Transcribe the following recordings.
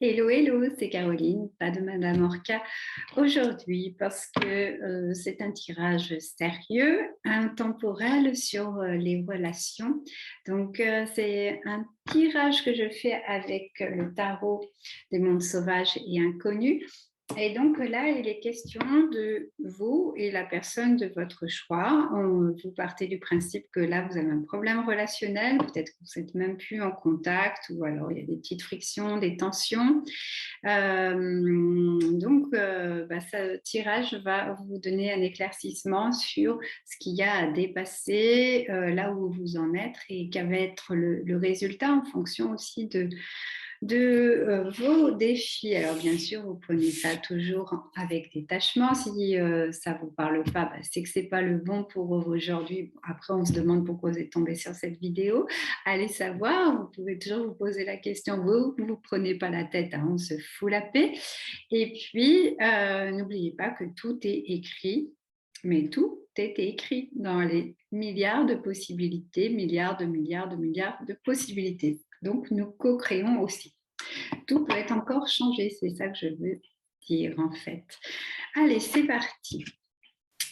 Hello, hello, c'est Caroline, pas de Madame Orca aujourd'hui parce que c'est un tirage sérieux, intemporel sur les relations. Donc, c'est un tirage que je fais avec le tarot des mondes sauvages et inconnus. Et donc là, il est question de vous et la personne de votre choix. Vous partez du principe que là, vous avez un problème relationnel, peut-être que vous n'êtes même plus en contact ou alors il y a des petites frictions, des tensions. Ce tirage va vous donner un éclaircissement sur ce qu'il y a à dépasser, là où vous en êtes et quel va être le résultat en fonction aussi de vos défis. Alors bien sûr, vous prenez ça toujours avec détachement. Si ça ne vous parle pas, c'est que ce n'est pas le bon pour aujourd'hui. Après, on se demande pourquoi vous êtes tombé sur cette vidéo. Allez savoir, vous pouvez toujours vous poser la question, vous ne prenez pas la tête, hein, on se fout la paix. Et puis, n'oubliez pas que tout est écrit, mais tout est écrit dans les milliards de possibilités, milliards de possibilités. Donc, nous co-créons aussi. Tout peut être encore changé, c'est ça que je veux dire en fait. Allez, c'est parti.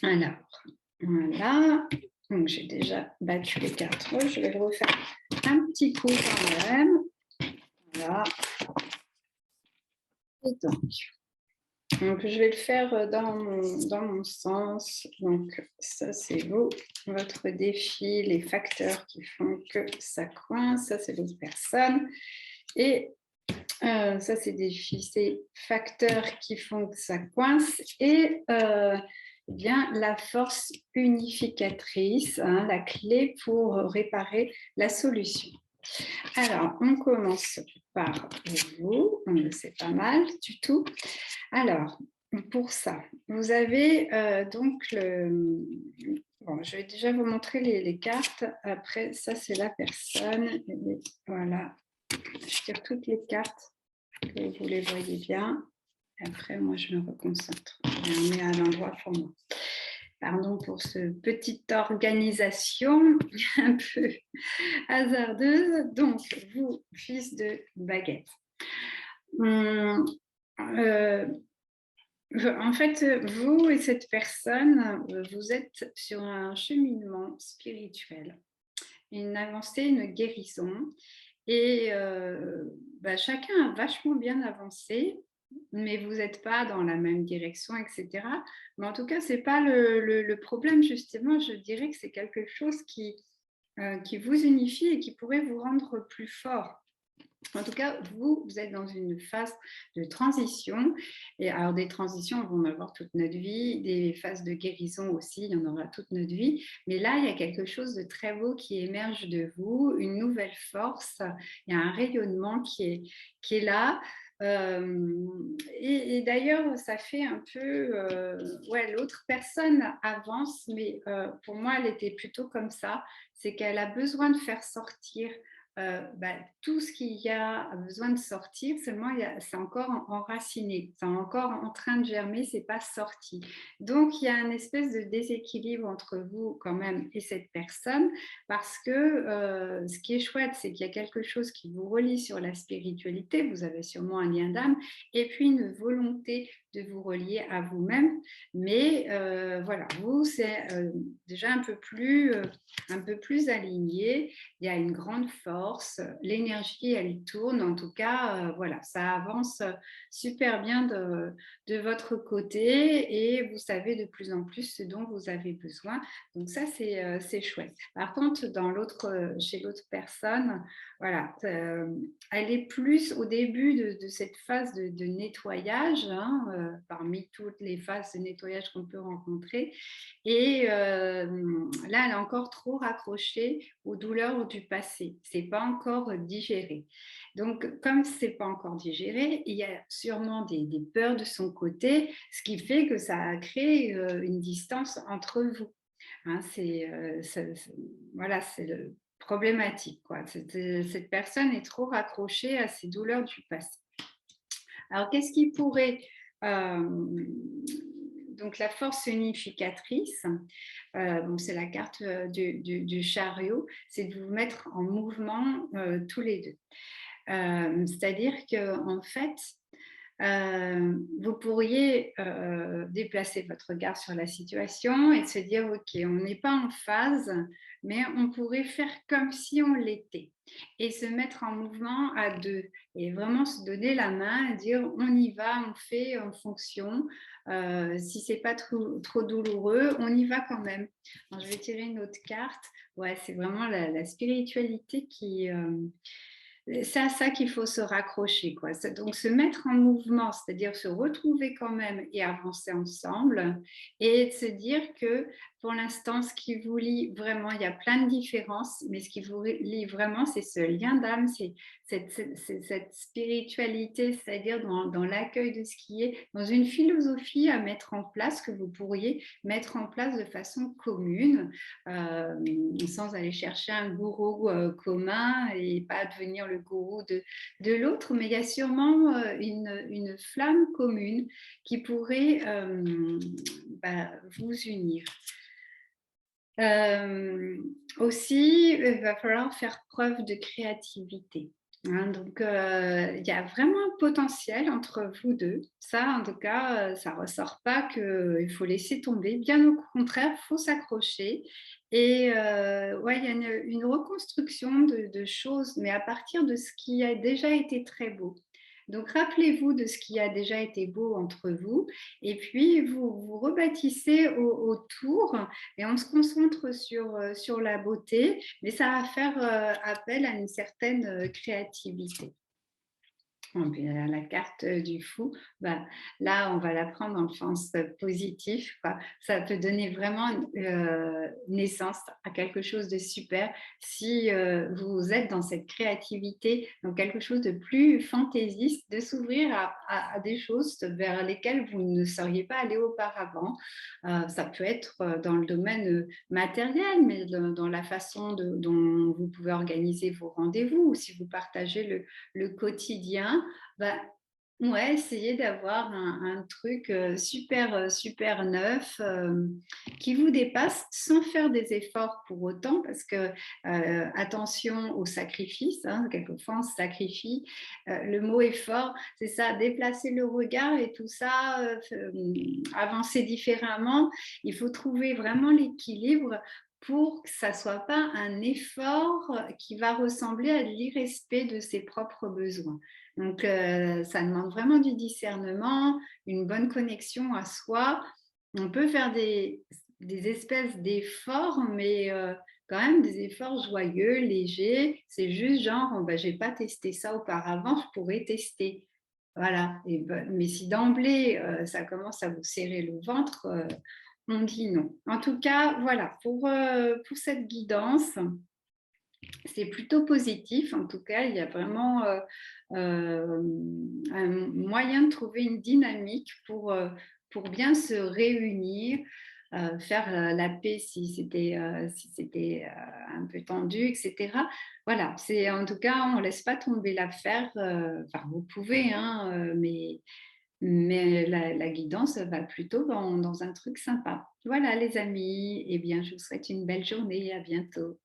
Alors, voilà. Donc, j'ai déjà battu les 4. Je vais le refaire un petit coup quand même. Voilà. Et donc, je vais le faire dans mon sens. Donc, ça, c'est votre défi, les facteurs qui font que ça coince. Ça, c'est l'autre personne. Et ça, c'est défi, c'est facteurs qui font que ça coince. Et bien, la force unificatrice, hein, la clé pour réparer la solution. Alors, on commence par vous. C'est pas mal du tout. Alors, pour ça, vous avez donc le... Bon, je vais déjà vous montrer les cartes. Après, ça, c'est la personne. Et voilà. Je tire toutes les cartes que vous les voyez bien. Après, moi, je me reconcentre. Je les mets à l'endroit pour moi. Pardon pour cette petite organisation un peu hasardeuse. Donc, vous, fils de baguette. En fait, vous et cette personne, vous êtes sur un cheminement spirituel, une avancée, une guérison. Et chacun a vachement bien avancé, mais vous n'êtes pas dans la même direction, etc. Mais en tout cas, ce n'est pas le problème, justement. Je dirais que c'est quelque chose qui vous unifie et qui pourrait vous rendre plus fort. En tout cas, vous êtes dans une phase de transition. Et alors, des transitions, on va en avoir toute notre vie. Des phases de guérison aussi, il y en aura toute notre vie. Mais là, il y a quelque chose de très beau qui émerge de vous, une nouvelle force. Il y a un rayonnement qui est là. Et d'ailleurs, ça fait un peu... l'autre personne avance, mais pour moi, elle était plutôt comme ça. C'est qu'elle a besoin de faire sortir tout ce qu'il y a besoin de sortir, seulement c'est encore enraciné, c'est encore en train de germer, c'est pas sorti. Donc il y a une espèce de déséquilibre entre vous quand même et cette personne, parce que ce qui est chouette, c'est qu'il y a quelque chose qui vous relie sur la spiritualité, vous avez sûrement un lien d'âme, et puis une volonté de vous relier à vous-même, mais voilà, vous c'est déjà un peu plus aligné, il y a une grande force, l'énergie elle tourne, en tout cas voilà, ça avance super bien de votre côté et vous savez de plus en plus ce dont vous avez besoin, donc ça c'est chouette. Par contre chez l'autre personne, voilà, elle est plus au début de cette phase de nettoyage, hein, parmi toutes les phases de nettoyage qu'on peut rencontrer, et là elle est encore trop raccrochée aux douleurs du passé, c'est pas encore digéré. Donc comme c'est pas encore digéré, il y a sûrement des peurs de son côté, ce qui fait que ça a créé une distance entre vous, hein, voilà, c'est le problématique, quoi. Cette personne est trop raccrochée à ses douleurs du passé. Alors qu'est-ce qui pourrait donc la force unificatrice, c'est la carte du chariot, c'est de vous mettre en mouvement tous les deux. C'est-à-dire qu'en fait, vous pourriez déplacer votre regard sur la situation et se dire, OK, on n'est pas en phase, mais on pourrait faire comme si on l'était et se mettre en mouvement à deux et vraiment se donner la main et dire, on y va, on fait en fonction. Si c'est pas trop douloureux, on y va quand même. Alors, je vais tirer une autre carte. Ouais, c'est vraiment la spiritualité qui, c'est à ça qu'il faut se raccrocher, quoi. Donc, se mettre en mouvement, c'est-à-dire se retrouver quand même et avancer ensemble et de se dire que pour l'instant, ce qui vous lie vraiment, il y a plein de différences, mais ce qui vous lie vraiment, c'est ce lien d'âme, c'est cette spiritualité, c'est-à-dire dans l'accueil de ce qui est, dans une philosophie à mettre en place que vous pourriez mettre en place de façon commune, sans aller chercher un gourou commun et pas devenir le gourou de l'autre, mais il y a sûrement une flamme commune qui pourrait vous unir. Aussi, il va falloir faire preuve de créativité. Hein, donc, il y a vraiment un potentiel entre vous deux. Ça, en tout cas, ça ne ressort pas qu'il faut laisser tomber. Bien au contraire, il faut s'accrocher. Et ouais, il y a une reconstruction de choses, mais à partir de ce qui a déjà été très beau. Donc, rappelez-vous de ce qui a déjà été beau entre vous, et puis vous rebâtissez autour, et on se concentre sur la beauté, mais ça va faire appel à une certaine créativité. Et puis, la carte du fou, bah, là, on va la prendre dans le sens positif, quoi. Ça peut donner vraiment naissance à quelque chose de super si vous êtes dans cette créativité, donc quelque chose de plus fantaisiste, de s'ouvrir à des choses vers lesquelles vous ne seriez pas allé auparavant. Ça peut être dans le domaine matériel, mais dans la façon dont vous pouvez organiser vos rendez-vous, ou si vous partagez le quotidien, bah, ouais, essayez d'avoir un truc super neuf qui vous dépasse sans faire des efforts pour autant, parce que attention au sacrifice, hein, quelquefois on se sacrifie. Le mot est fort, c'est ça, déplacer le regard et tout ça, avancer différemment. Il faut trouver vraiment l'équilibre pour que ça ne soit pas un effort qui va ressembler à de l'irrespect de ses propres besoins. Donc, ça demande vraiment du discernement, une bonne connexion à soi. On peut faire des espèces d'efforts, mais quand même des efforts joyeux, légers. C'est juste genre, oh, je n'ai pas testé ça auparavant, je pourrais tester. Voilà. Mais si d'emblée, ça commence à vous serrer le ventre, on dit non. En tout cas, voilà, pour cette guidance, c'est plutôt positif. En tout cas, il y a vraiment un moyen de trouver une dynamique pour bien se réunir, faire la paix si c'était un peu tendu, etc. Voilà, c'est en tout cas, on ne laisse pas tomber l'affaire. Enfin, vous pouvez, hein, mais la guidance va plutôt dans un truc sympa. Voilà, les amis. Eh bien, je vous souhaite une belle journée. À bientôt.